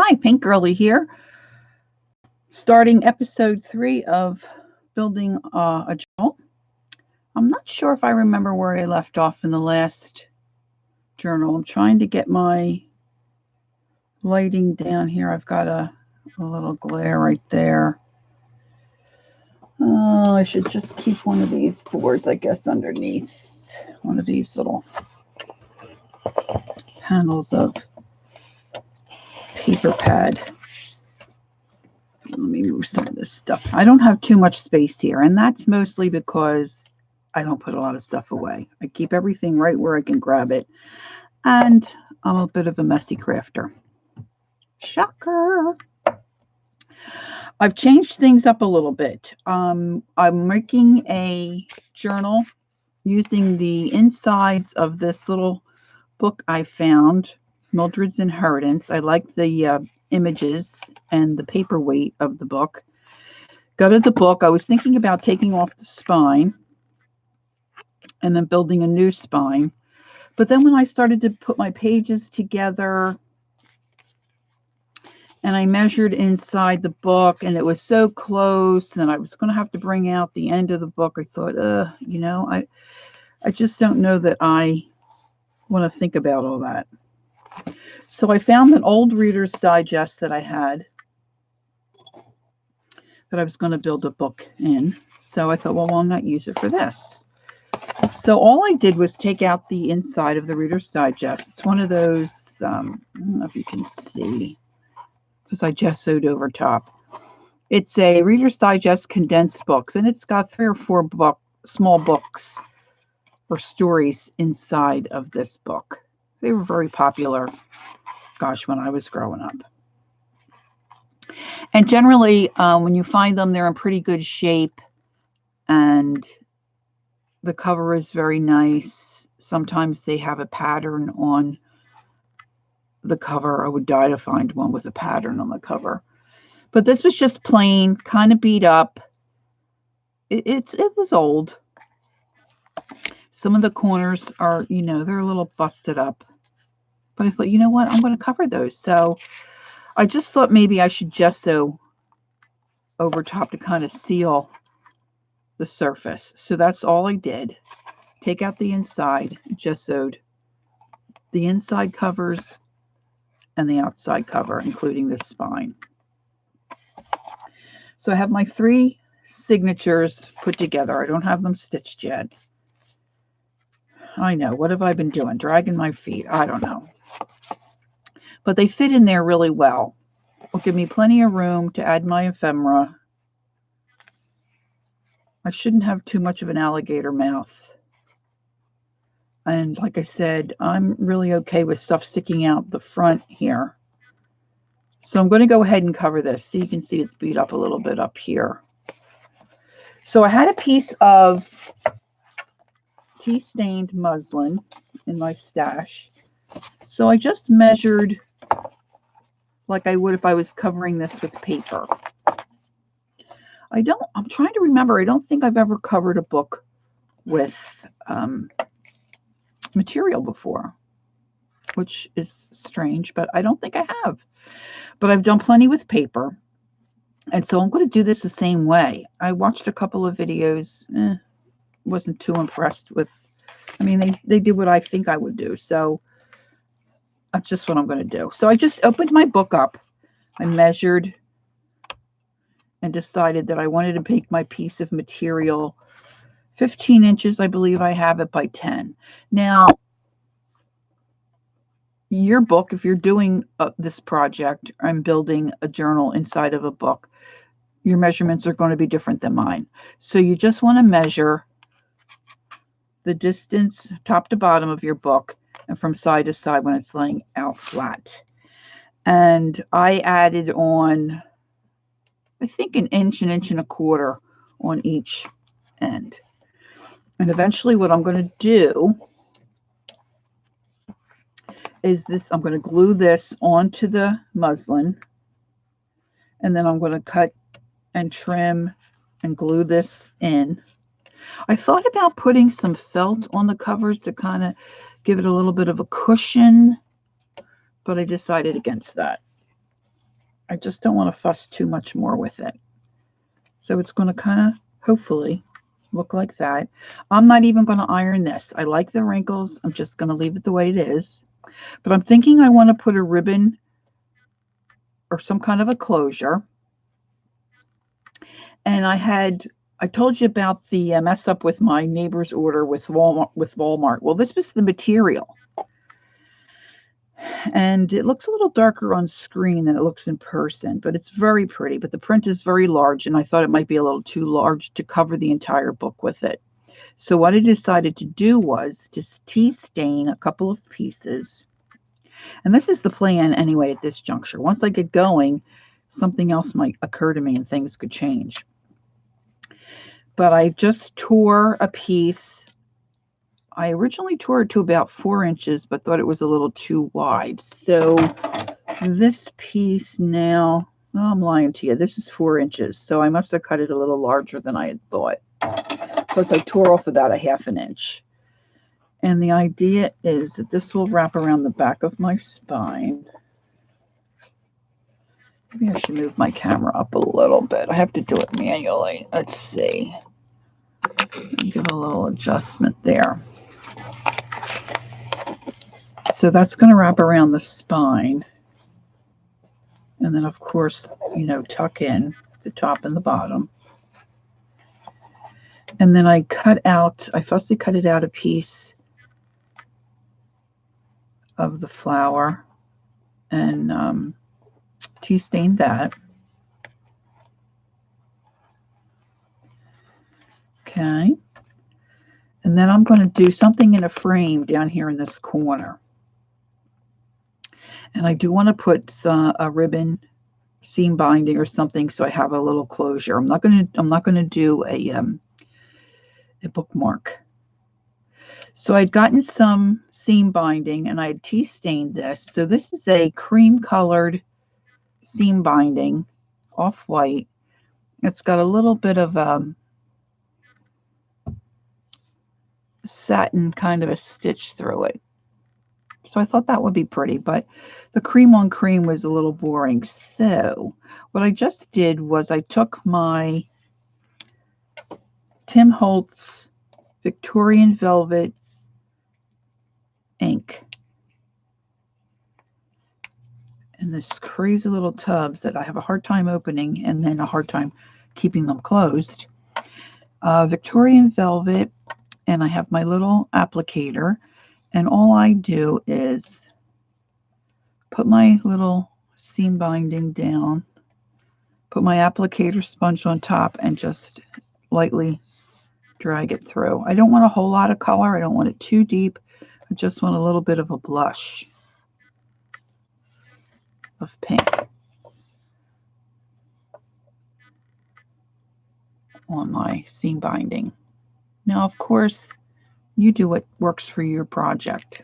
Hi, Pink Girly here, starting episode 3 of building a journal. I'm not sure if I remember where I left off in the last journal. I'm trying to get my lighting down here. I've got a little glare right there. Oh, I should just keep one of these boards, I guess, underneath one of these little panels of paper pad. Let me move some of this stuff. I don't have too much space here, and that's mostly because I don't put a lot of stuff away. I keep everything right where I can grab it, and I'm a bit of a messy crafter. Shocker! I've changed things up a little bit. I'm making a journal using the insides of this little book I found, Mildred's Inheritance. I like the images and the paperweight of the book. Gutted the book. I was thinking about taking off the spine and then building a new spine. But then when I started to put my pages together and I measured inside the book and it was so close and I was going to have to bring out the end of the book, I thought, I just don't know that I want to think about all that. So I found an old Reader's Digest that I had that I was going to build a book in. So I thought, well, why not use it for this? So all I did was take out the inside of the Reader's Digest. It's one of those, I don't know if you can see, because I gessoed over top. It's a Reader's Digest condensed books, and it's got 3 or 4 small books or stories inside of this book. They were very popular, gosh, when I was growing up. And generally, when you find them, they're in pretty good shape, and the cover is very nice. Sometimes they have a pattern on the cover. I would die to find one with a pattern on the cover. But this was just plain, kind of beat up. It was old. Some of the corners are, they're a little busted up. But I thought, you know what? I'm going to cover those. So I just thought maybe I should gesso over top to kind of seal the surface. So that's all I did. Take out the inside, gessoed the inside covers and the outside cover, including the spine. So I have my 3 signatures put together. I don't have them stitched yet. I know. What have I been doing? Dragging my feet? I don't know. But they fit in there really well. Will give me plenty of room to add my ephemera. I shouldn't have too much of an alligator mouth. And like I said, I'm really okay with stuff sticking out the front here. So I'm going to go ahead and cover this. So you can see it's beat up a little bit up here. So I had a piece of tea-stained muslin in my stash. So I just measured like I would if I was covering this with paper. I'm trying to remember. I don't think I've ever covered a book with material before, which is strange, but I don't think I have. But I've done plenty with paper. And so I'm going to do this the same way. I watched a couple of videos. Wasn't too impressed with, they did what I think I would do. So that's just what I'm going to do. So I just opened my book up. I measured and decided that I wanted to make my piece of material 15 inches. I believe I have it by 10. Now, your book, if you're doing this project, I'm building a journal inside of a book, your measurements are going to be different than mine. So you just want to measure the distance top to bottom of your book and from side to side when it's laying out flat. And I added on, I think, an inch and a quarter on each end. And eventually what I'm going to do is this, I'm going to glue this onto the muslin, and then I'm going to cut and trim and glue this in. I thought about putting some felt on the covers to kind of give it a little bit of a cushion, but I decided against that. I just don't want to fuss too much more with it. So it's going to kind of, hopefully, look like that. I'm not even going to iron this. I like the wrinkles. I'm just going to leave it the way it is. But I'm thinking I want to put a ribbon or some kind of a closure. And I told you about the mess up with my neighbor's order with Walmart. Well, this was the material. And it looks a little darker on screen than it looks in person, but it's very pretty. But the print is very large, and I thought it might be a little too large to cover the entire book with it. So what I decided to do was just tea stain a couple of pieces. And this is the plan anyway at this juncture. Once I get going, something else might occur to me and things could change. But I just tore a piece. I originally tore it to about 4 inches, but thought it was a little too wide. So this piece now, oh, I'm lying to you, this is 4 inches. So I must have cut it a little larger than I had thought. Plus I tore off about a 1/2 inch. And the idea is that this will wrap around the back of my spine. Maybe I should move my camera up a little bit. I have to do it manually. Let's see. Give a little adjustment there. So that's going to wrap around the spine. And then, of course, tuck in the top and the bottom. And then I fussy cut it out a piece of the flower and tea stained that. Okay. And then I'm going to do something in a frame down here in this corner. And I do want to put a ribbon seam binding or something so I have a little closure. I'm not going to do a bookmark. So I'd gotten some seam binding and I had tea stained this. So this is a cream colored seam binding, off-white. It's got a little bit of satin kind of a stitch through it. So I thought that would be pretty, but the cream on cream was a little boring. So what I just did was I took my Tim Holtz Victorian Velvet ink in this crazy little tubs that I have a hard time opening and then a hard time keeping them closed. Victorian Velvet, and I have my little applicator. And all I do is put my little seam binding down, put my applicator sponge on top, and just lightly drag it through. I don't want a whole lot of color. I don't want it too deep. I just want a little bit of a blush of pink on my seam binding. Now, of course, you do what works for your project,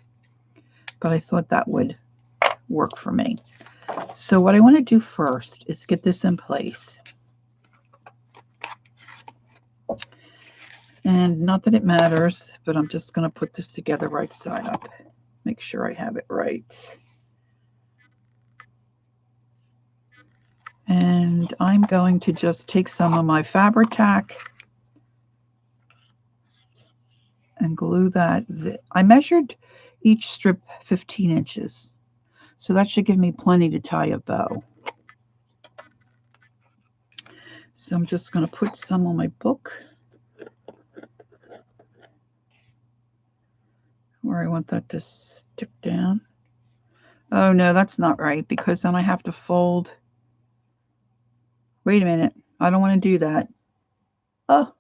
but I thought that would work for me. So what I want to do first is get this in place. And not that it matters, but I'm just going to put this together right side up. Make sure I have it right. And I'm going to just take some of my Fabri-Tac and glue that. I measured each strip 15 inches. So that should give me plenty to tie a bow. So I'm just going to put some on my book where I want that to stick down. Oh no, that's not right, because then I have to fold. Wait a minute, I don't want to do that. Oh,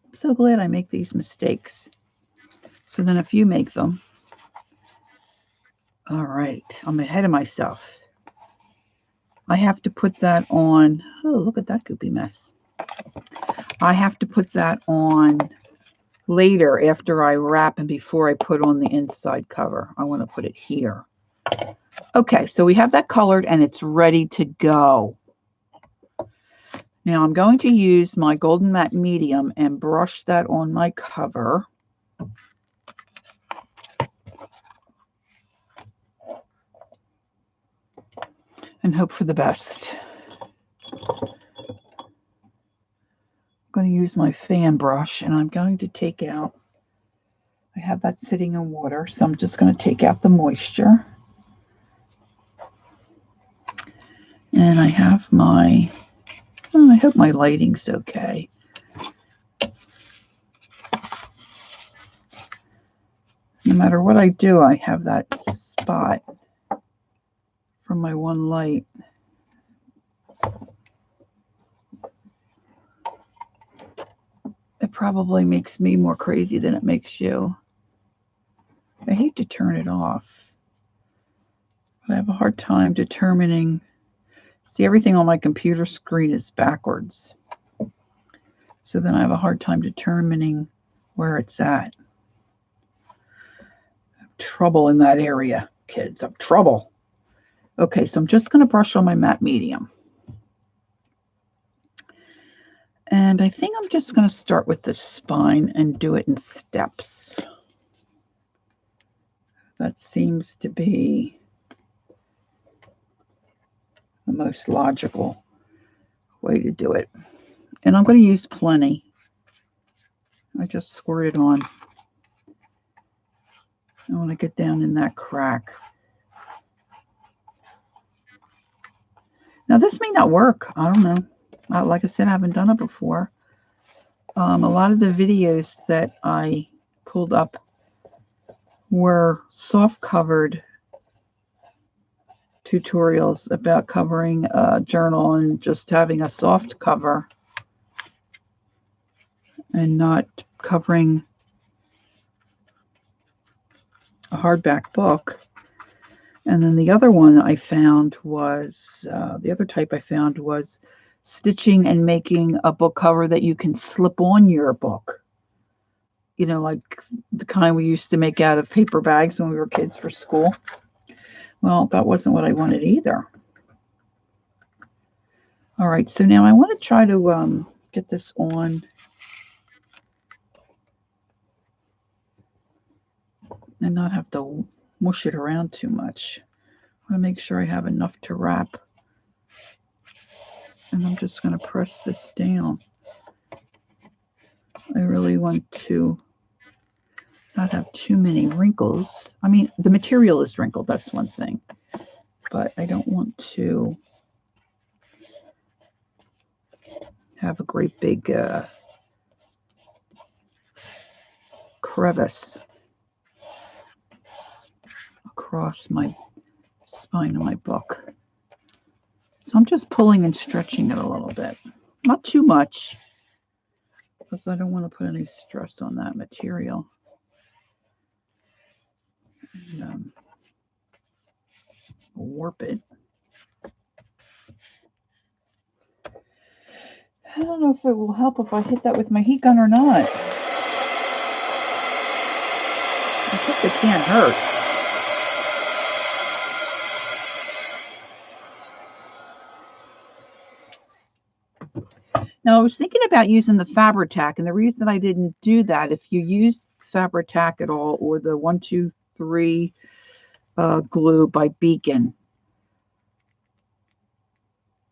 I'm so glad I make these mistakes. So then if you make them, all right, I'm ahead of myself. I have to put that on. Oh, look at that goopy mess. I have to put that on later after I wrap and before I put on the inside cover. I want to put it here. Okay, so we have that colored and it's ready to go. Now I'm going to use my Golden Matte Medium and brush that on my cover. And hope for the best. going to use my fan brush, and I'm going to take out, I have that sitting in water, so I'm just going to take out the moisture. And I have my, I hope my lighting's okay. No matter what I do, I have that spot from my one light. It probably makes me more crazy than it makes you. I hate to turn it off, but I have a hard time determining. See, everything on my computer screen is backwards. So then I have a hard time determining where it's at. I have trouble in that area, kids. I have trouble. Okay, so I'm just going to brush on my matte medium. And I think I'm just going to start with the spine and do it in steps. That seems to be the most logical way to do it. And I'm going to use plenty. I just squirt it on. I want to get down in that crack. Now, this may not work. I don't know. Like I said, I haven't done it before. A lot of the videos that I pulled up were soft covered tutorials about covering a journal and just having a soft cover and not covering a hardback book. And then the other one I found was, the other type I found was stitching and making a book cover that you can slip on your book. You know, like the kind we used to make out of paper bags when we were kids for school. Well, that wasn't what I wanted either. All right, so now I want to try to get this on. And not have to mush it around too much. I want to make sure I have enough to wrap. And I'm just going to press this down. I really want to not have too many wrinkles. I mean, the material is wrinkled, that's one thing. But I don't want to have a great big crevice across my spine of my book. So I'm just pulling and stretching it a little bit. Not too much, because I don't want to put any stress on that material. And, warp it. I don't know if it will help if I hit that with my heat gun or not. I guess it can't hurt. Now, I was thinking about using the Fabri-Tac, and the reason I didn't do that, if you use Fabri-Tac at all, or the 1-2-3 glue by Beacon,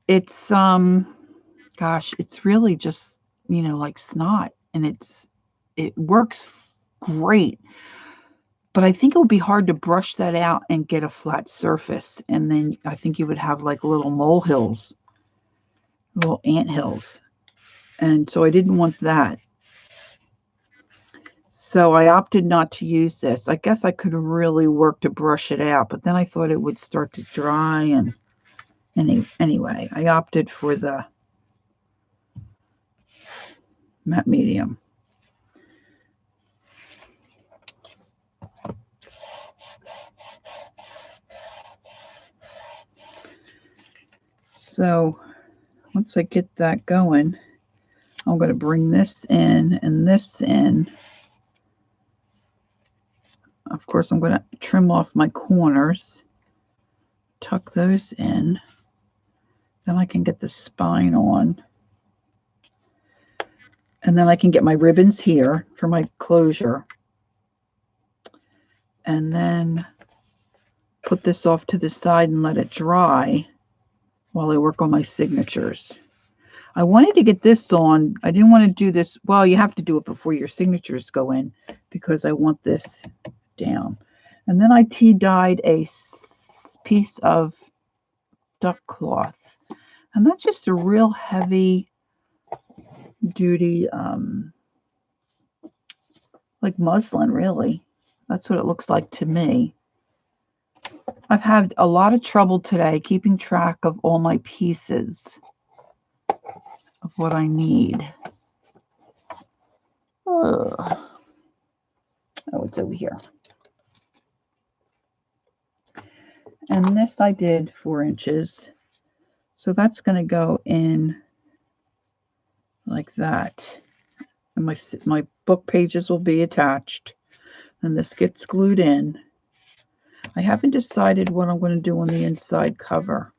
it's gosh, it's really just, you know, like snot, and it works great. But I think it would be hard to brush that out and get a flat surface, and then I think you would have like little molehills, little anthills. And so I didn't want that. So I opted not to use this. I guess I could really work to brush it out, but then I thought it would start to dry. And anyway, I opted for the matte medium. So once I get that going, I'm going to bring this in and this in. Of course, I'm going to trim off my corners, tuck those in. Then I can get the spine on. And then I can get my ribbons here for my closure. And then put this off to the side and let it dry while I work on my signatures. I wanted to get this on. I didn't want to do this. Well, you have to do it before your signatures go in because I want this down. And then I tea dyed a piece of duck cloth. And that's just a real heavy duty, like muslin, really. That's what it looks like to me. I've had a lot of trouble today keeping track of all my pieces of what I need. Ugh. Oh, it's over here. And this I did 4 inches. So that's going to go in like that. And my book pages will be attached. And this gets glued in. I haven't decided what I'm going to do on the inside cover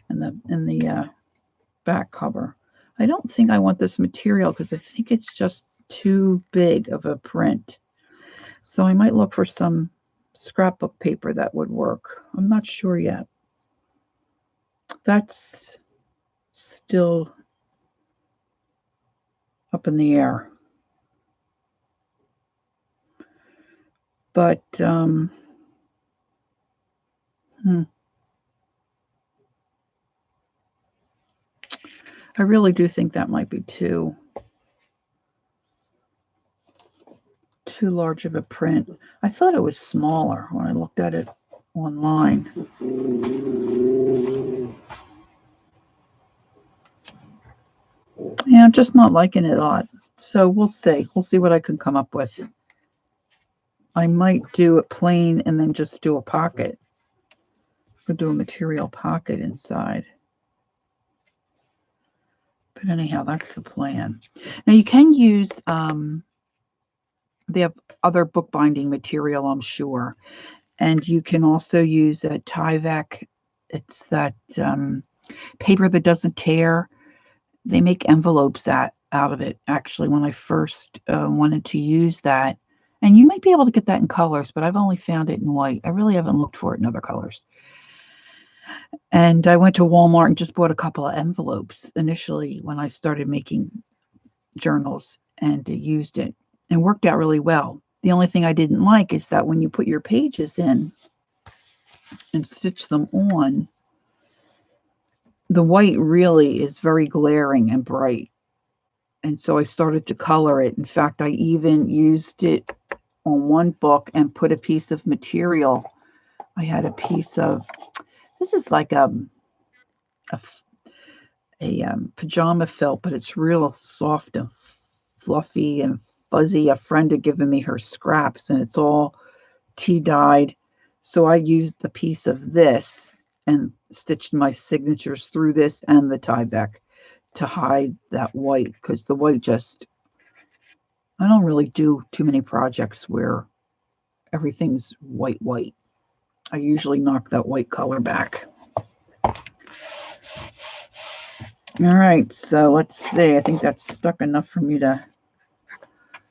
and the back cover. I don't think I want this material because I think it's just too big of a print. So I might look for some scrapbook paper that would work. I'm not sure yet. That's still up in the air. But I really do think that might be too large of a print. I thought it was smaller when I looked at it online. Yeah, I'm just not liking it a lot. So we'll see. We'll see what I can come up with. I might do it plain and then just do a pocket. Could do a material pocket inside. But anyhow, that's the plan. Now you can use, they have other bookbinding material, I'm sure. And you can also use a Tyvek. It's that paper that doesn't tear. They make envelopes out of it, actually, when I first wanted to use that. And you might be able to get that in colors, but I've only found it in white. I really haven't looked for it in other colors. And I went to Walmart and just bought a couple of envelopes initially when I started making journals and used it and worked out really well. The only thing I didn't like is that when you put your pages in and stitch them on, the white really is very glaring and bright. And so I started to color it. In fact, I even used it on one book and put a piece of material. I had a piece of, this is like a pajama felt, but it's real soft and fluffy and fuzzy. A friend had given me her scraps and it's all tea dyed. So I used the piece of this and stitched my signatures through this and the Tyvek to hide that white, because the white just, I don't really do too many projects where everything's white. I usually knock that white color back. All right, so let's see. I think that's stuck enough for me to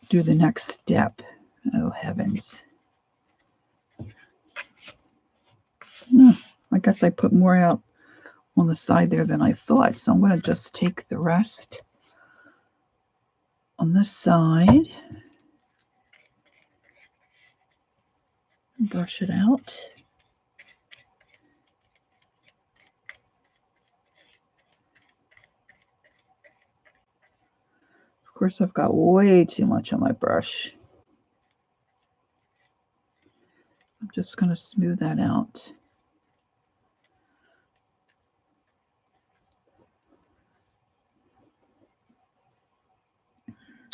do the next step. Oh, heavens. I guess I put more out on the side there than I thought. So I'm going to just take the rest on this side and brush it out. Of course, I've got way too much on my brush. I'm just going to smooth that out.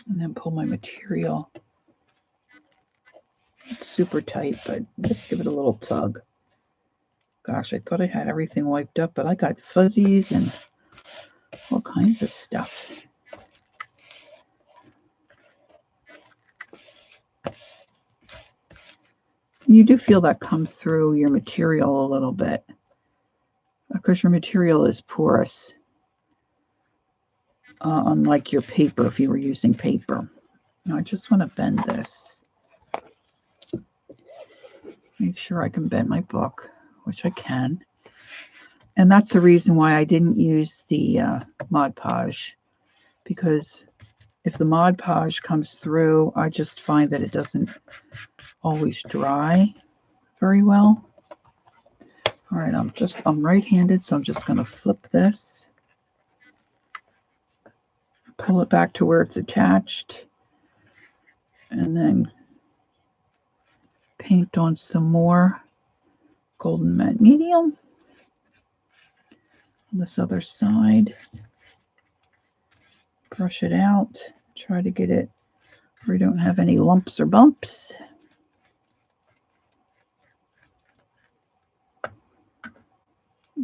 And then pull my material. It's super tight, but just give it a little tug. Gosh, I thought I had everything wiped up, but I got fuzzies and all kinds of stuff. You do feel that comes through your material a little bit because your material is porous, unlike your paper if you were using paper. Now I just want to bend this. Make sure I can bend my book, which I can. And that's the reason why I didn't use the Mod Podge, because if the Mod Podge comes through, I just find that it doesn't always dry very well. All right, I'm right-handed, so I'm just going to flip this, pull it back to where it's attached, and then paint on some more golden matte medium on this other side. Brush it out, try to get it where we don't have any lumps or bumps.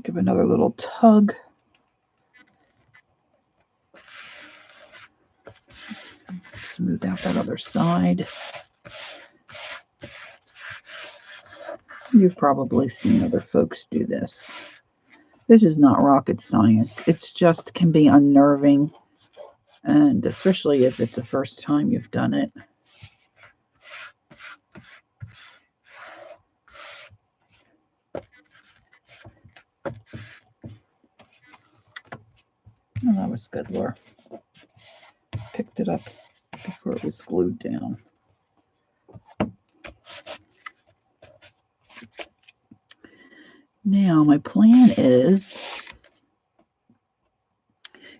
Give another little tug. Smooth out that other side. You've probably seen other folks do this. This is not rocket science. It's just can be unnerving, and especially if it's the first time you've done it. Oh, that was good, Laura. Picked it up before it was glued down. Now, my plan is,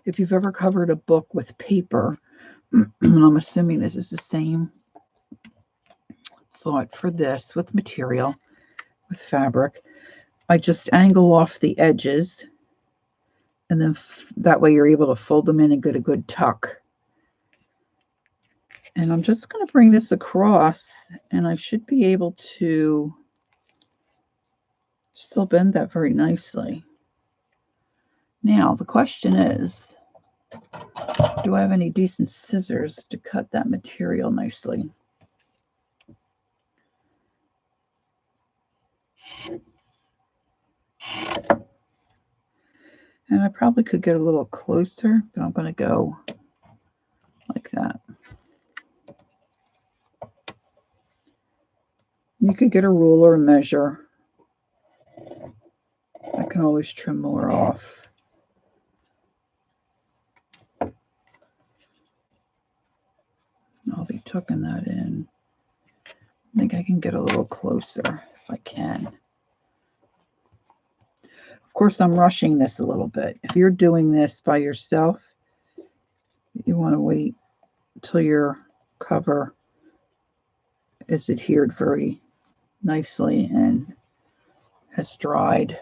if you've ever covered a book with paper, and I'm assuming this is the same thought for this with material, with fabric, I just angle off the edges, and then that way you're able to fold them in and get a good tuck. And I'm just going to bring this across, and I should be able to still bend that very nicely. Now, the question is, do I have any decent scissors to cut that material nicely? And I probably could get a little closer, but I'm going to go like that. You could get a ruler and measure. I can always trim more off. I'll be tucking that in. I think I can get a little closer if I can. Of course, I'm rushing this a little bit. If you're doing this by yourself, you want to wait until your cover is adhered very nicely and has dried.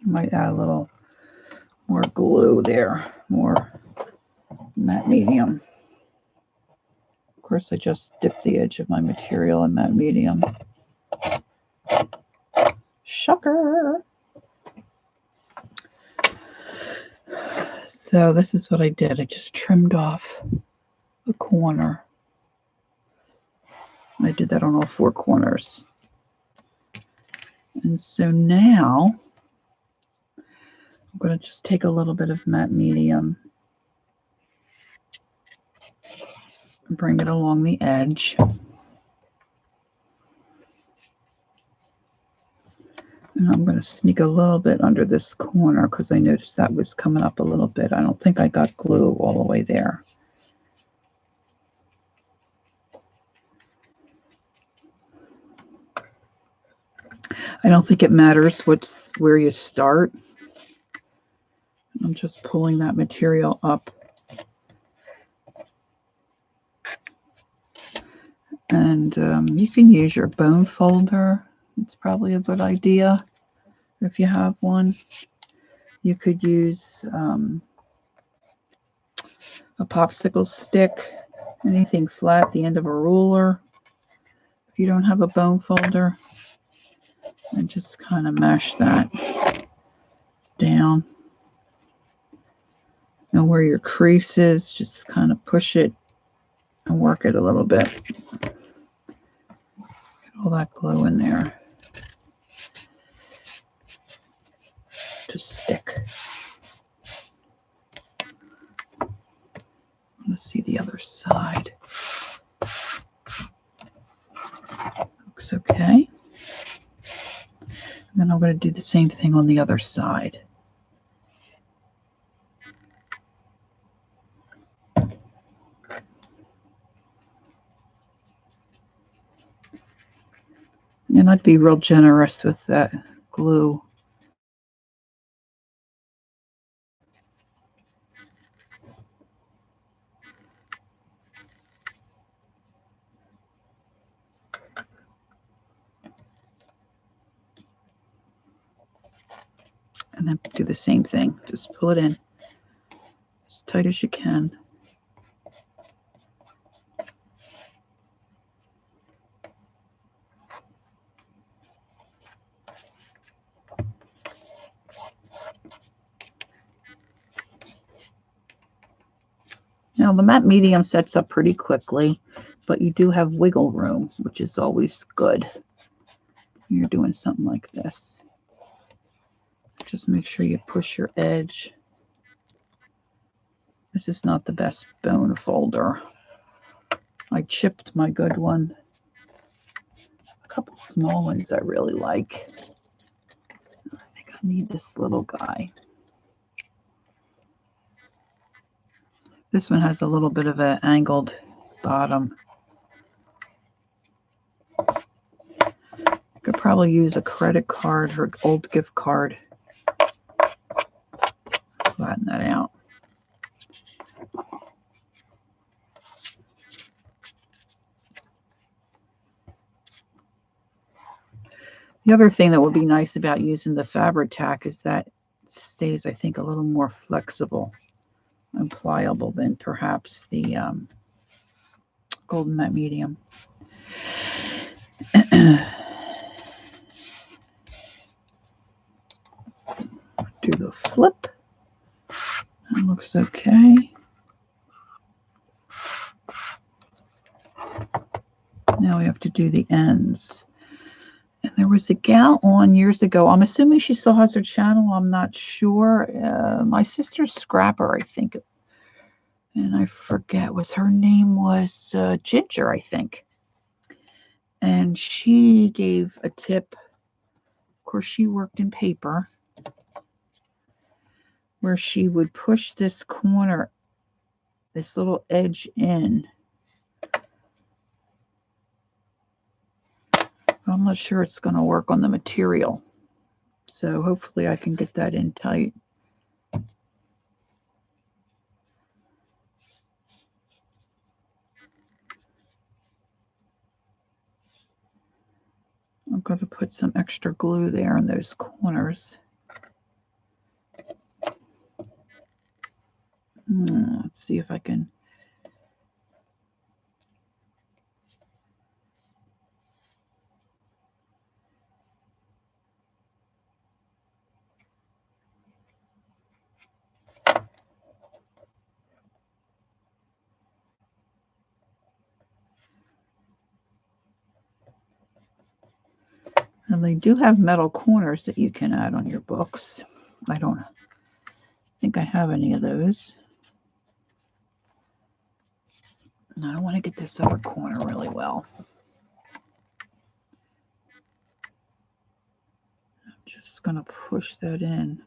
Might add a little more glue there, more matte medium. Of course, I just dipped the edge of my material in matte medium. Shocker! So this is what I did. I just trimmed off the corner. I did that on all four corners. And so now I'm going to just take a little bit of matte medium and bring it along the edge. And I'm going to sneak a little bit under this corner because I noticed that was coming up a little bit. I don't think I got glue all the way there. I don't think it matters where you start. I'm just pulling that material up. And you can use your bone folder. It's probably a good idea if you have one. You could use a popsicle stick, anything flat, the end of a ruler. If you don't have a bone folder, and just kind of mash that down. And where your crease is, just kind of push it and work it a little bit. Get all that glue in there to stick. see the other side. Looks okay. And then I'm going to do the same thing on the other side. And I'd be real generous with that glue. And then do the same thing. Just pull it in as tight as you can. Now the matte medium sets up pretty quickly, but you do have wiggle room, which is always good. You're doing something like this. Just make sure you push your edge. This is not the best bone folder. I chipped my good one. A couple small ones I really like. I think I need this little guy. This one has a little bit of an angled bottom. I could probably use a credit card or old gift card. Flatten that out. The other thing that would be nice about using the Fabri-Tac is that it stays, I think, a little more flexible and pliable than perhaps the Golden Matte Medium. Do the flip. That looks okay. Now we have to do the ends. And there was a gal on years ago. I'm assuming she still has her channel. I'm not sure. My sister's Scrapper, I think. And I forget, her name was Ginger, I think. And she gave a tip. Of course, she worked in paper, where she would push this corner, this little edge in. I'm not sure it's going to work on the material. So hopefully I can get that in tight. I'm going to put some extra glue there in those corners. Let's see if I can. And they do have metal corners that you can add on your books. I don't think I have any of those. Now I want to get this other corner really well. I'm just going to push that in.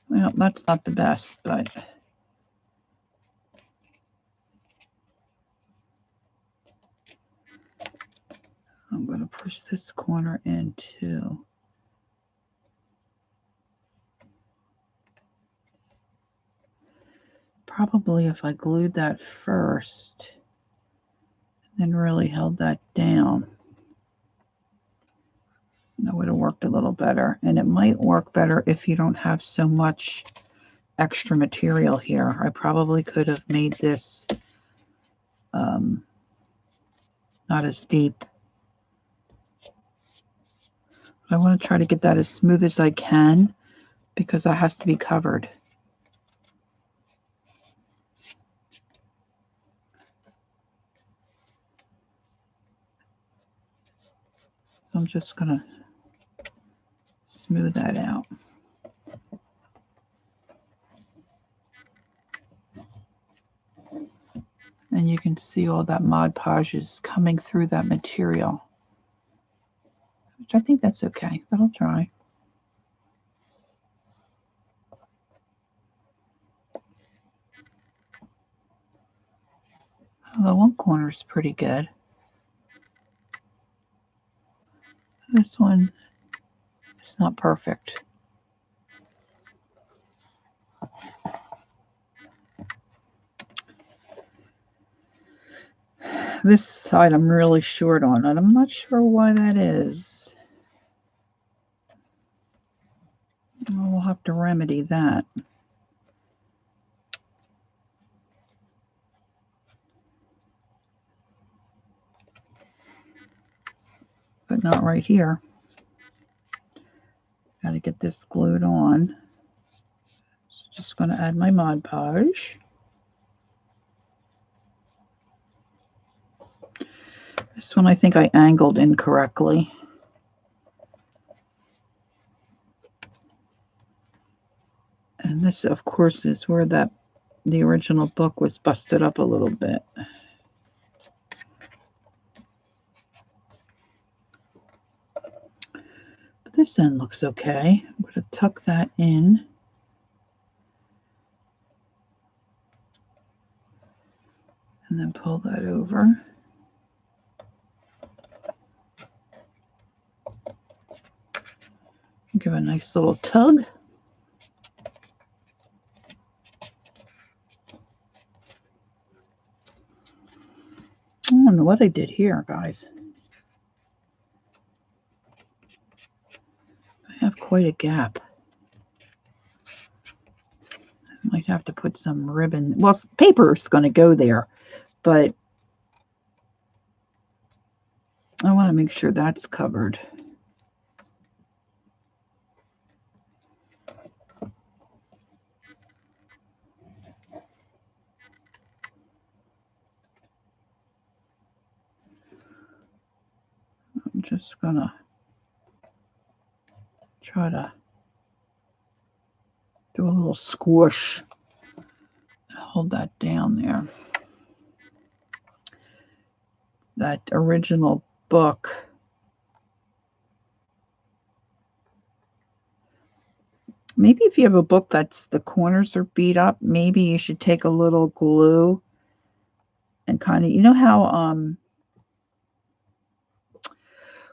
Well, that's not the best, but I'm going to push this corner in too. Probably if I glued that first, then really held that down, that would have worked a little better. And it might work better if you don't have so much extra material here. I probably could have made this not as deep. I want to try to get that as smooth as I can because that has to be covered. I'm just going to smooth that out. And you can see all that Mod Podge is coming through that material, which I think that's okay. That'll dry. Although one corner is pretty good. This one is not perfect. This side I'm really short on, and I'm not sure why that is. We'll have to remedy that. But not right here. Got to get this glued on. So just going to add my Mod Podge. This one I think I angled incorrectly. And this, of course, is where the original book was busted up a little bit. But this end looks okay. I'm going to tuck that in. And then pull that over. Give a nice little tug. I don't know what I did here, guys. I have quite a gap. I might have to put some ribbon. Well, paper is going to go there, but I want to make sure that's covered. I'm just going to try to do a little squish. Hold that down there. That original book. Maybe if you have a book that's the corners are beat up, maybe you should take a little glue and kind of, you know how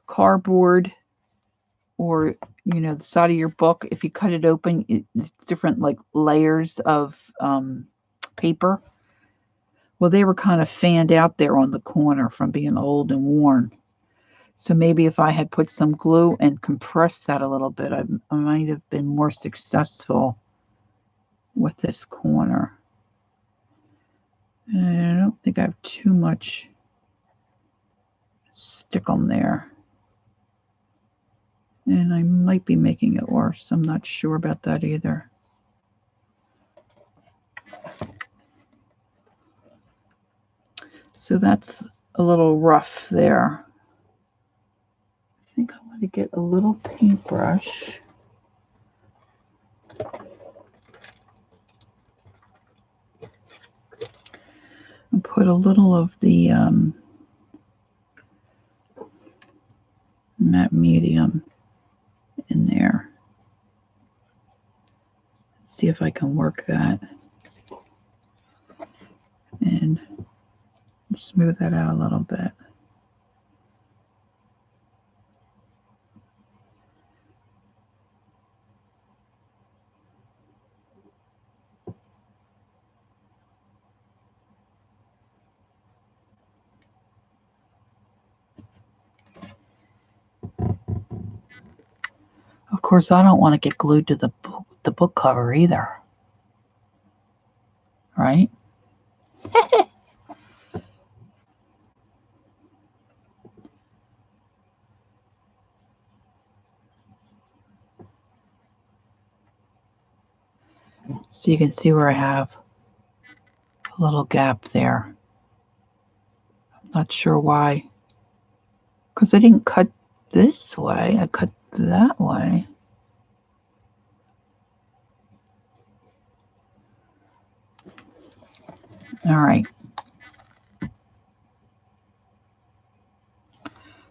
cardboard or, you know, the side of your book, if you cut it open, it's different like layers of paper. Well, they were kind of fanned out there on the corner from being old and worn. So maybe if I had put some glue and compressed that a little bit, I might have been more successful with this corner. And I don't think I have too much stick on there. And I might be making it worse. I'm not sure about that either. So that's a little rough there. I think I'm going to get a little paintbrush. And put a little of the matte medium in there. See if I can work that. And smooth that out a little bit. Of course, I don't want to get glued to the book cover either. Right? So you can see where I have a little gap there. I'm not sure why. Because I didn't cut this way. I cut that way. All right.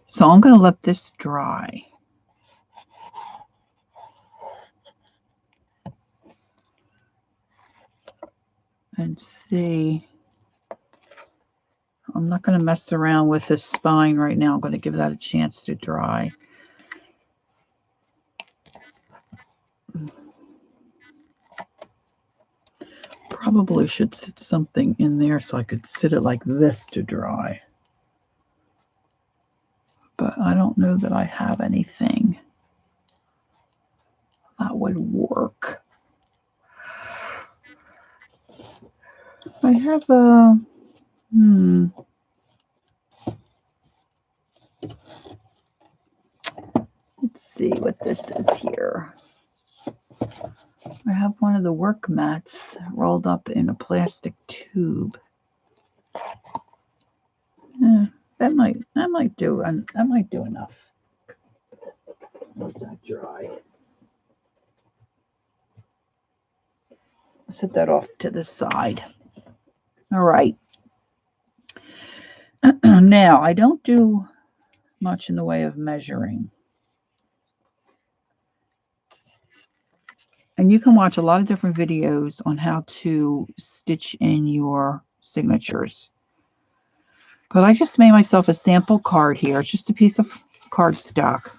So I'm going to let this dry. And see. I'm not going to mess around with this spine right now. I'm going to give that a chance to dry. Probably should sit something in there so I could sit it like this to dry. But I don't know that I have anything that would work. I have a, let's see what this is here. I have one of the work mats rolled up in a plastic tube. That might do enough. Let that dry. Set that off to the side. All right. Now, I don't do much in the way of measuring. And you can watch a lot of different videos on how to stitch in your signatures. But I just made myself a sample card here. It's just a piece of cardstock.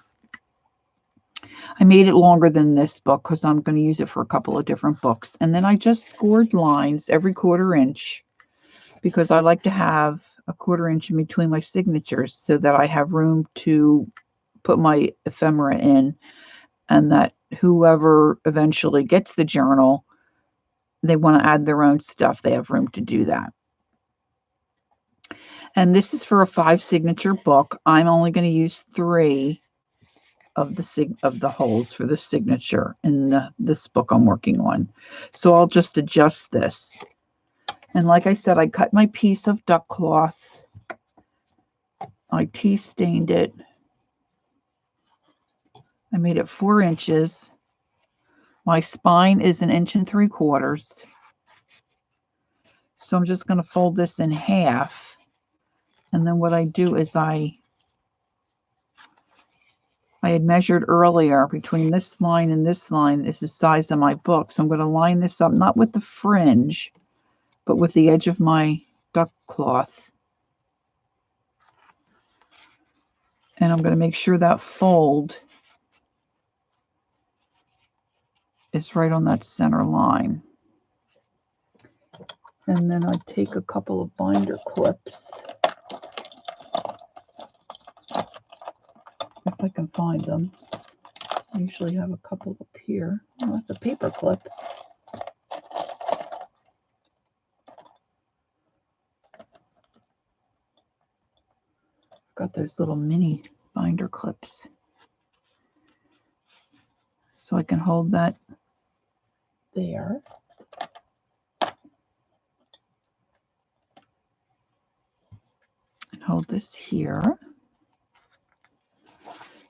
I made it longer than this book because I'm going to use it for a couple of different books. And then I just scored lines every 1/4 inch because I like to have a 1/4 inch in between my signatures so that I have room to put my ephemera in, and that whoever eventually gets the journal, they want to add their own stuff, they have room to do that. And this is for a 5 signature book. I'm only going to use 3 of the holes for the signature in this book I'm working on. So I'll just adjust this. And like I said, I cut my piece of duck cloth. I tea stained it. I made it 4 inches. My spine is 1 3/4 inches. So I'm just going to fold this in half. And then what I do is I had measured earlier between this line and this line is the size of my book. So I'm going to line this up, not with the fringe, but with the edge of my duck cloth. And I'm going to make sure that fold is right on that center line. And then I take a couple of binder clips, if I can find them. I usually have a couple up here. Oh, that's a paper clip. Got those little mini binder clips. So I can hold that there. And hold this here.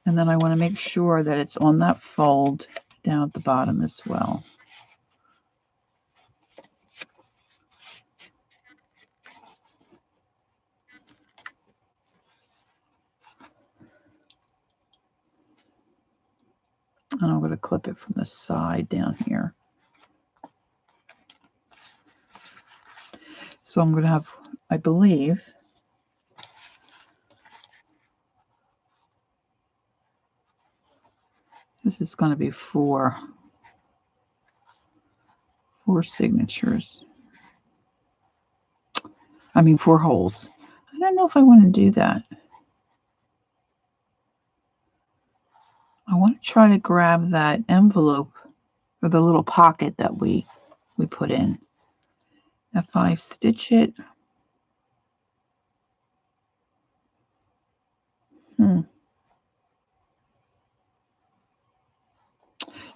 And then I want to make sure that it's on that fold down at the bottom as well. And I'm going to clip it from the side down here. So I'm going to have, I believe, this is going to be 4 signatures. I mean 4 holes. I don't know if I want to do that. I want to try to grab that envelope or the little pocket that we put in. If I stitch it,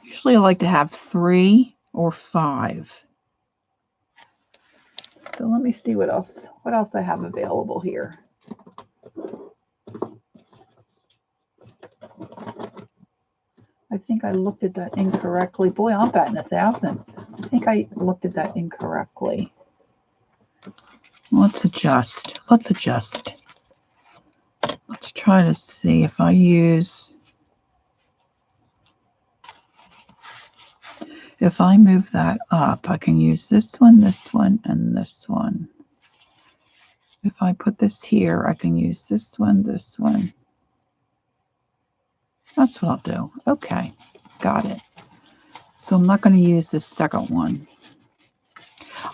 usually I like to have 3 or 5. So let me see what else I have available here. I looked at that incorrectly. Boy, I'm batting 1,000. I think I looked at that incorrectly. Let's adjust. Let's adjust. Let's try to see if I use... If I move that up, I can use this one, and this one. If I put this here, I can use this one. That's what I'll do. Okay, got it. So I'm not going to use this second one.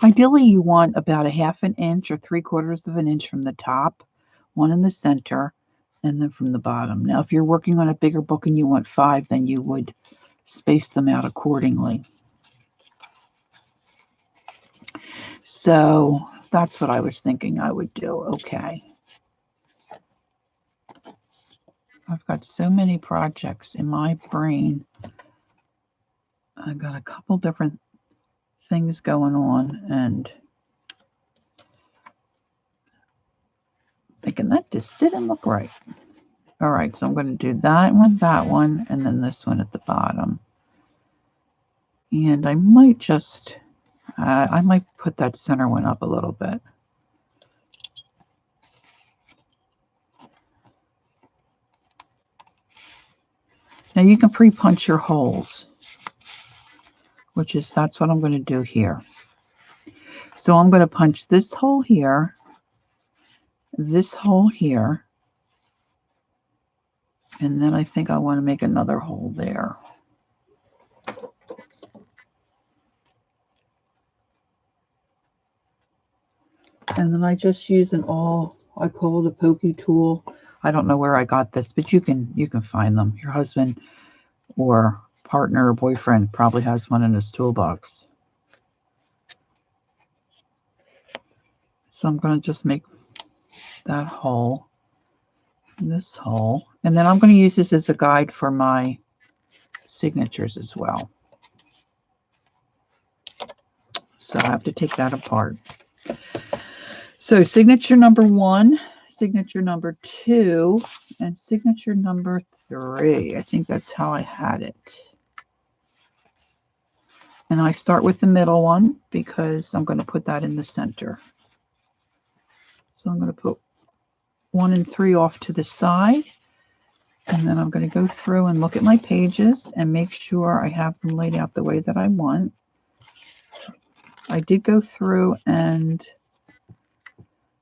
Ideally, you want about 1/2 inch or 3/4 inch from the top, one in the center, and then from the bottom. Now, if you're working on a bigger book and you want 5, then you would space them out accordingly. So that's what I was thinking I would do. Okay. I've got so many projects in my brain. I've got a couple different things going on and thinking that just didn't look right. All right, so I'm going to do that one, and then this one at the bottom. And I might just, I might put that center one up a little bit. Now you can pre-punch your holes, that's what I'm going to do here. So I'm going to punch this hole here, this hole here, and then I think I want to make another hole there. And then I just use I call it a pokey tool. I don't know where I got this, but you can find them. Your husband or partner or boyfriend probably has one in his toolbox. So I'm going to just make that hole, this hole, and then I'm going to use this as a guide for my signatures as well. So I have to take that apart. So signature number 1, signature number 2, and signature number 3. I think that's how I had it. And I start with the middle one because I'm going to put that in the center. So I'm going to put 1 and 3 off to the side. And then I'm going to go through and look at my pages and make sure I have them laid out the way that I want. I did go through and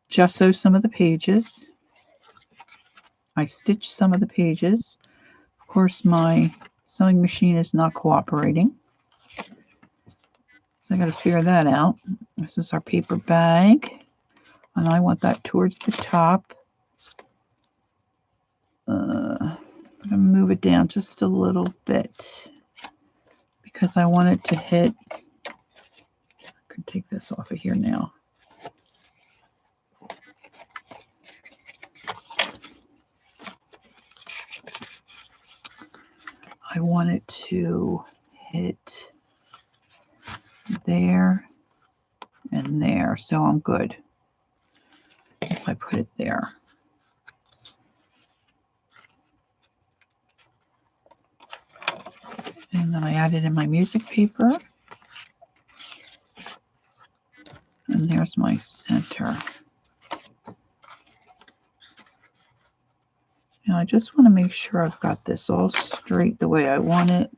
gesso some of the pages. I stitched some of the pages. Of course, my sewing machine is not cooperating. So I got to figure that out. This is our paper bag. And I want that towards the top. I'm going to move it down just a little bit because I want it to hit. I can take this off of here now. I want it to hit there and there, so I'm good if I put it there. And then I added in my music paper. And there's my center. Now I just want to make sure I've got this all straight the way I want it.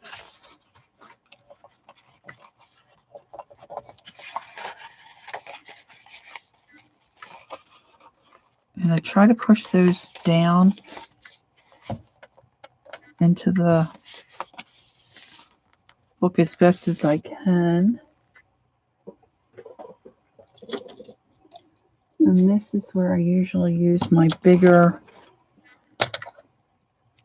And I try to push those down into the book as best as I can. And this is where I usually use my bigger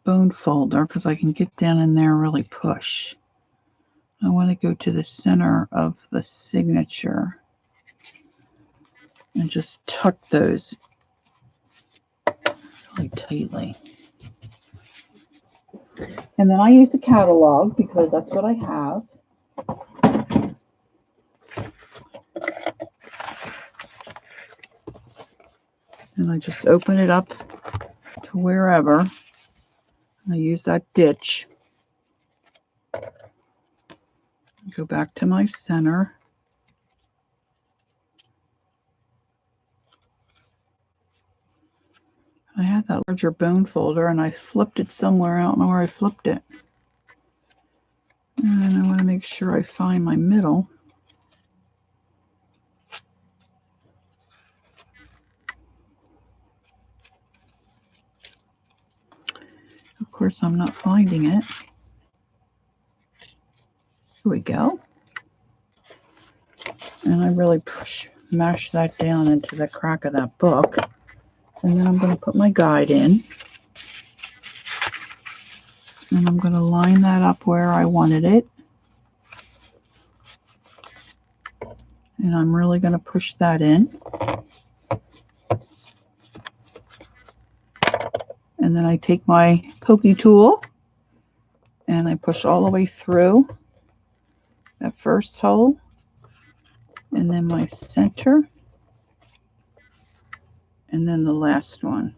bone folder because I can get down in there and really push. I want to go to the center of the signature and just tuck those really tightly. And then I use the catalog because that's what I have. And I just open it up to wherever. I use that ditch. Go back to my center. I had that larger bone folder and I flipped it somewhere. I don't know where I flipped it. And I want to make sure I find my middle. Of course, I'm not finding it. Here we go. And I really mash that down into the crack of that book. And then I'm going to put my guide in. And I'm going to line that up where I wanted it. And I'm really going to push that in. And then I take my pokey tool and I push all the way through that first hole. And then my center. And then the last one.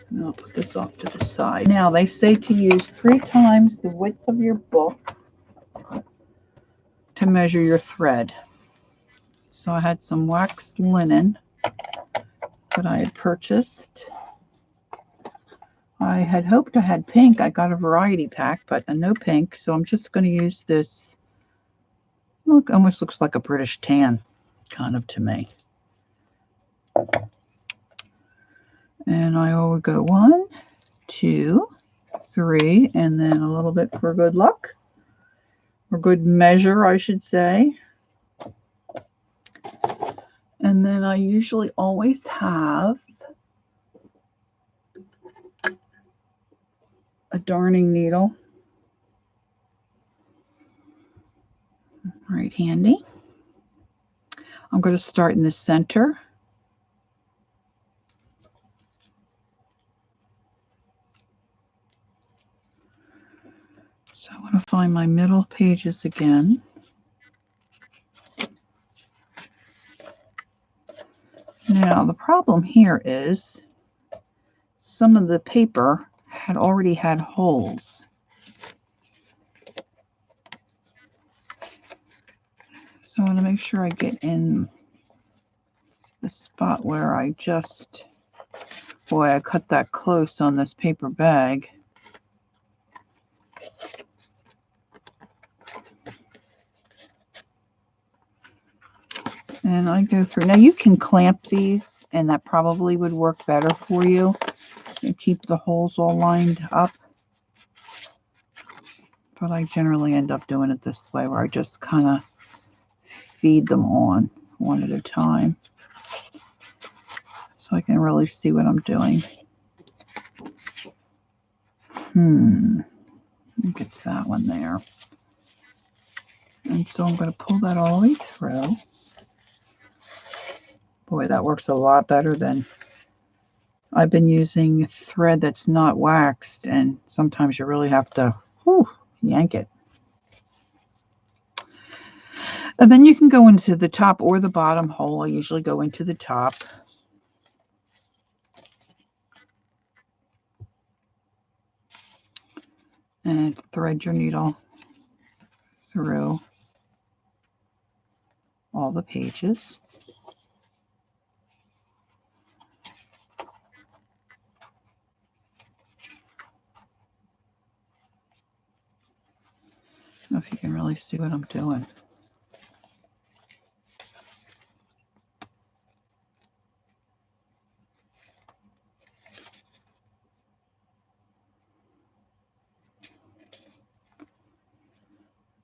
And I'll put this off to the side. Now, they say to use 3 times the width of your book to measure your thread. So I had some waxed linen that I had purchased. I had hoped I had pink. I got a variety pack, but no pink. So I'm just going to use this. Look, almost looks like a British tan, kind of to me. And I will go 1, 2, 3, and then a little bit for good luck, or good measure, I should say. And then I usually always have a darning needle right handy. I'm going to start in the center. So I want to find my middle pages again. Now the problem here is some of the paper had already had holes. So I want to make sure I get in the spot where I just, boy, I cut that close on this paper bag. And I go through. Now you can clamp these and that probably would work better for you. You keep the holes all lined up. But I generally end up doing it this way where I just kind of feed them on one at a time. So I can really see what I'm doing. I think it's that one there. And so I'm going to pull that all the way through. Boy, that works a lot better than I've been using thread that's not waxed, and sometimes you really have to yank it. And then you can go into the top or the bottom hole. I usually go into the top. And thread your needle through all the pages. I don't know if you can really see what I'm doing.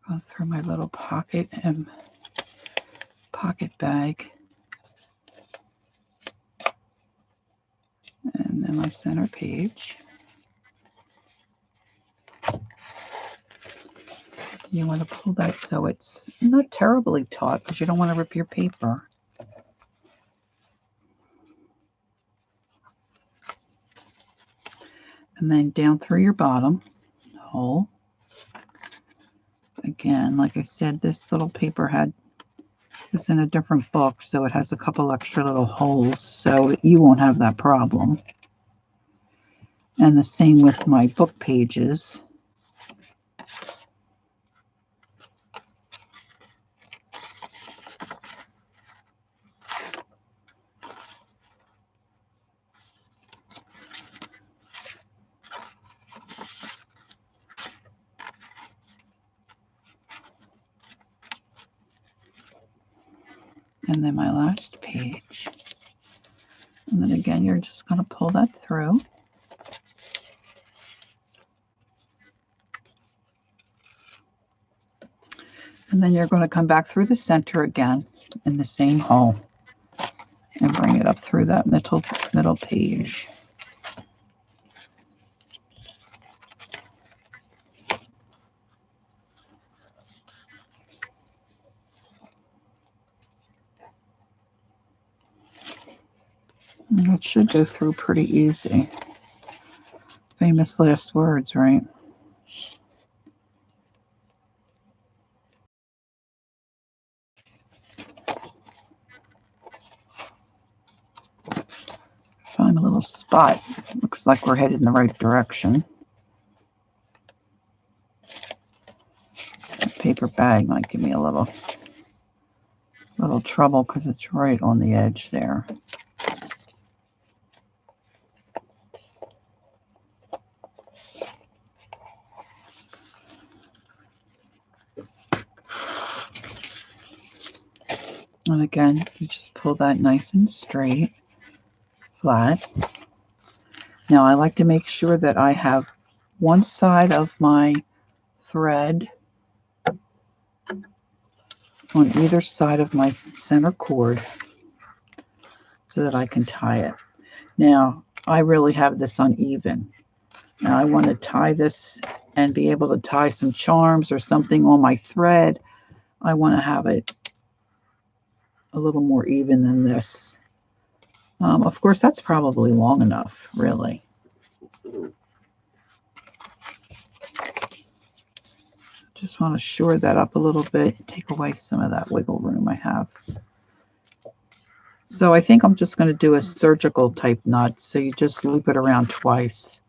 Go through my little pocket and pocket bag. And then my center page. You want to pull that so it's not terribly taut because you don't want to rip your paper. And then down through your bottom hole. Again, like I said, this little paper had It's in a different book, so it has a couple extra little holes, so you won't have that problem. And the same with my book pages. And then my last page. And then again, you're just going to pull that through. And then you're going to come back through the center again in the same hole and bring it up through that middle page. And it should go through pretty easy. Famous last words, right? Find a little spot. Looks like we're headed in the right direction. That paper bag might give me a little trouble because it's right on the edge there. And again, you just pull that nice and straight, flat. Now I like to make sure that I have one side of my thread on either side of my center cord so that I can tie it. Now, I really have this uneven. Now I want to tie this and be able to tie some charms or something on my thread. I want to have it a little more even than this. Of course, that's probably long enough, really. Just want to shore that up a little bit, take away some of that wiggle room I have. So I think I'm just going to do a surgical type knot. So you just loop it around twice.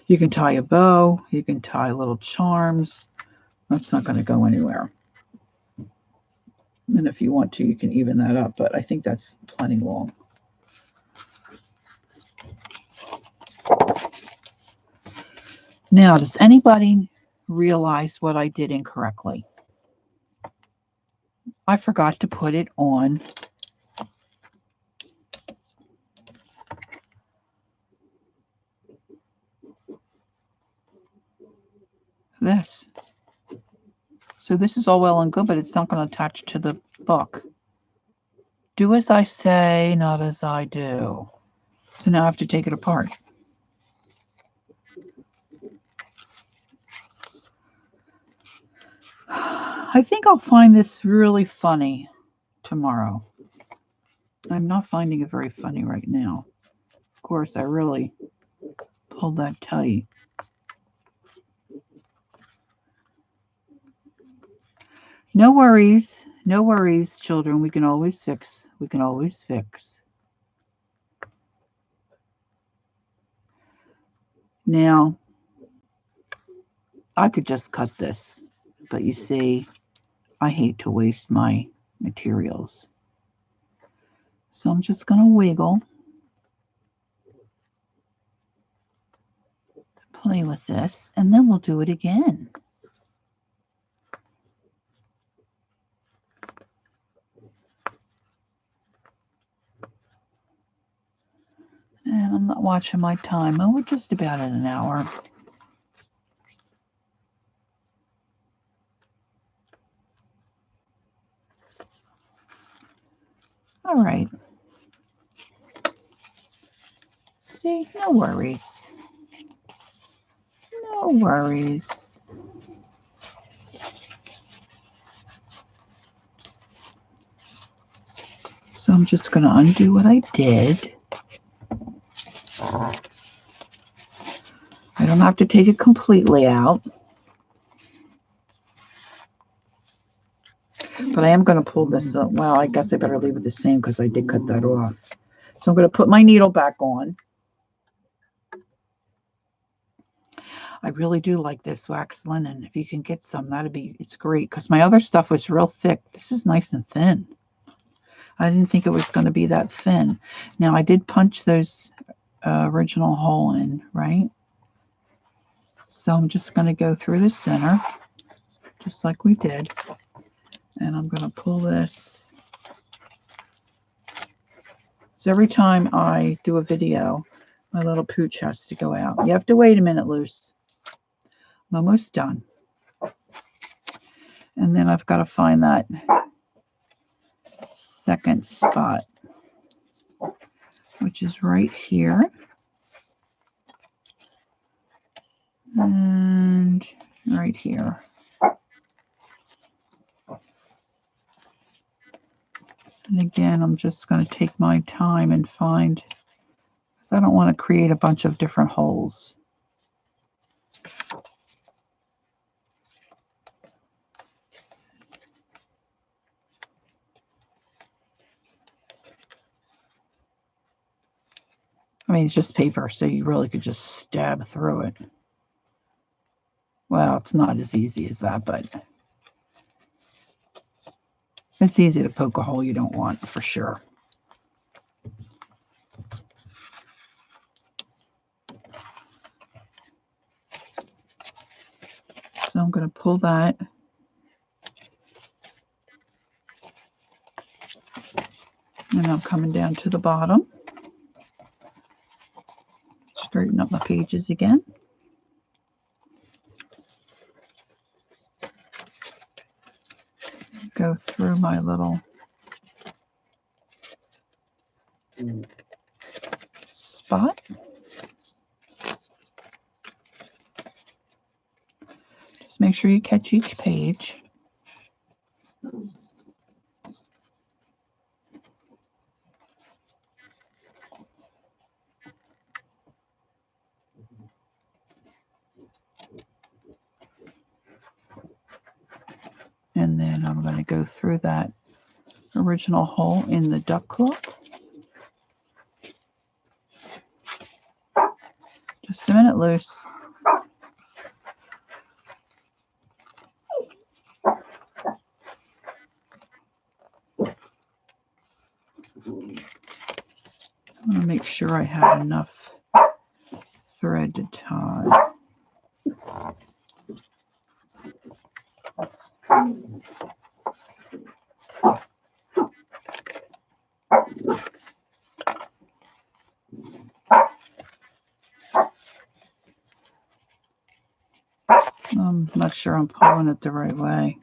You can tie a bow, you can tie little charms. That's not going to go anywhere. And if you want to, you can even that up, but I think that's plenty long. Now, does anybody realize what I did incorrectly? I forgot to put it on this. So this is all well and good, but it's not going to attach to the book. Do as I say, not as I do. So now I have to take it apart. I think I'll find this really funny tomorrow. I'm not finding it very funny right now. Of course, I really pulled that tight. No worries, children. We can always fix. We can always fix. Now, I could just cut this, but you see, I hate to waste my materials. So I'm just going to wiggle, play with this, and then we'll do it again. And I'm not watching my time. Oh, we're just about at an hour. All right. See, no worries. No worries. So I'm just going to undo what I did. I don't have to take it completely out. But I am going to pull this up. Well, I guess I better leave it the same because I did cut that off. So I'm going to put my needle back on. I really do like this wax linen. If you can get some, it's great, because my other stuff was real thick. This is nice and thin. I didn't think it was going to be that thin. Now, I did punch those original hole in, right? So I'm just going to go through the center, just like we did. And I'm going to pull this. So every time I do a video, my little pooch has to go out. You have to wait a minute, Luce. I'm almost done. And then I've got to find that second spot, which is right here. And right here. And again, I'm just going to take my time and find, because I don't want to create a bunch of different holes. I mean, it's just paper, so you really could just stab through it. Well, it's not as easy as that, but it's easy to poke a hole you don't want, for sure. So I'm going to pull that. And I'm coming down to the bottom. Straighten up my pages again. Go through my little spot. Just make sure you catch each page. And then I'm going to go through that original hole in the duck cloth. Just a minute, Luce. I want to make sure I have enough thread to tie. I'm not sure I'm pulling it the right way.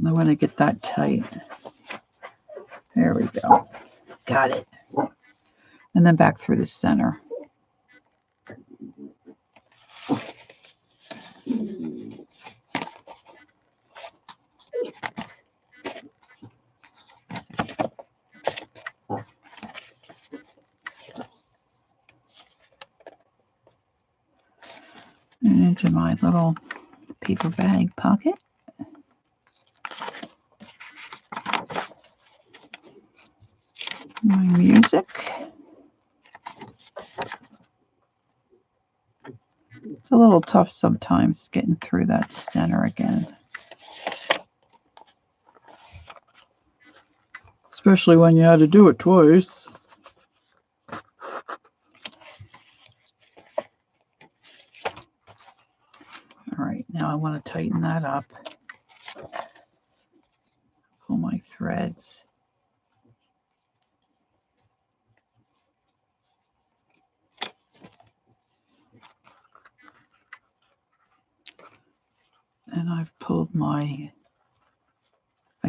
I want to get that tight. There we go. Got it. And then back through the center. And into my little paper bag pocket. My music. It's a little tough sometimes getting through that center again. Especially when you had to do it twice. All right, now I want to tighten that up. Pull my threads. And I've pulled I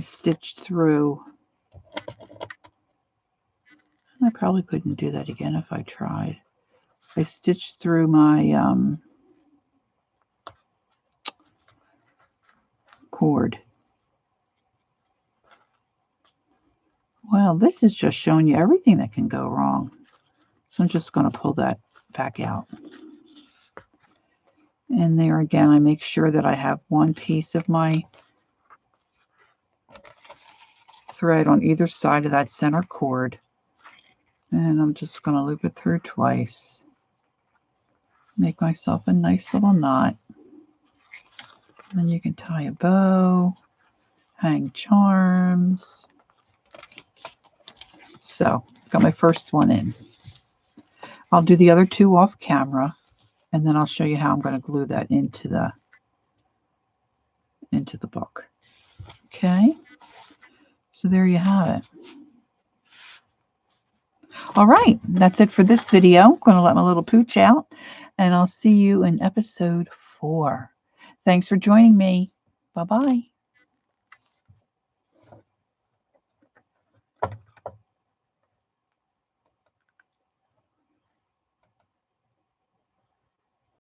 stitched through. I probably couldn't do that again if I tried. I stitched through my cord. Well, this is just showing you everything that can go wrong. So I'm just going to pull that back out. And there again, I make sure that I have one piece of my thread on either side of that center cord. And I'm just going to loop it through twice. Make myself a nice little knot. And then you can tie a bow, hang charms. So, got my first one in. I'll do the other two off camera, and then I'll show you how I'm going to glue that into the book. Okay, so there you have it. All right, that's it for this video. I'm going to let my little pooch out, and I'll see you in episode 4. Thanks for joining me. Bye-bye.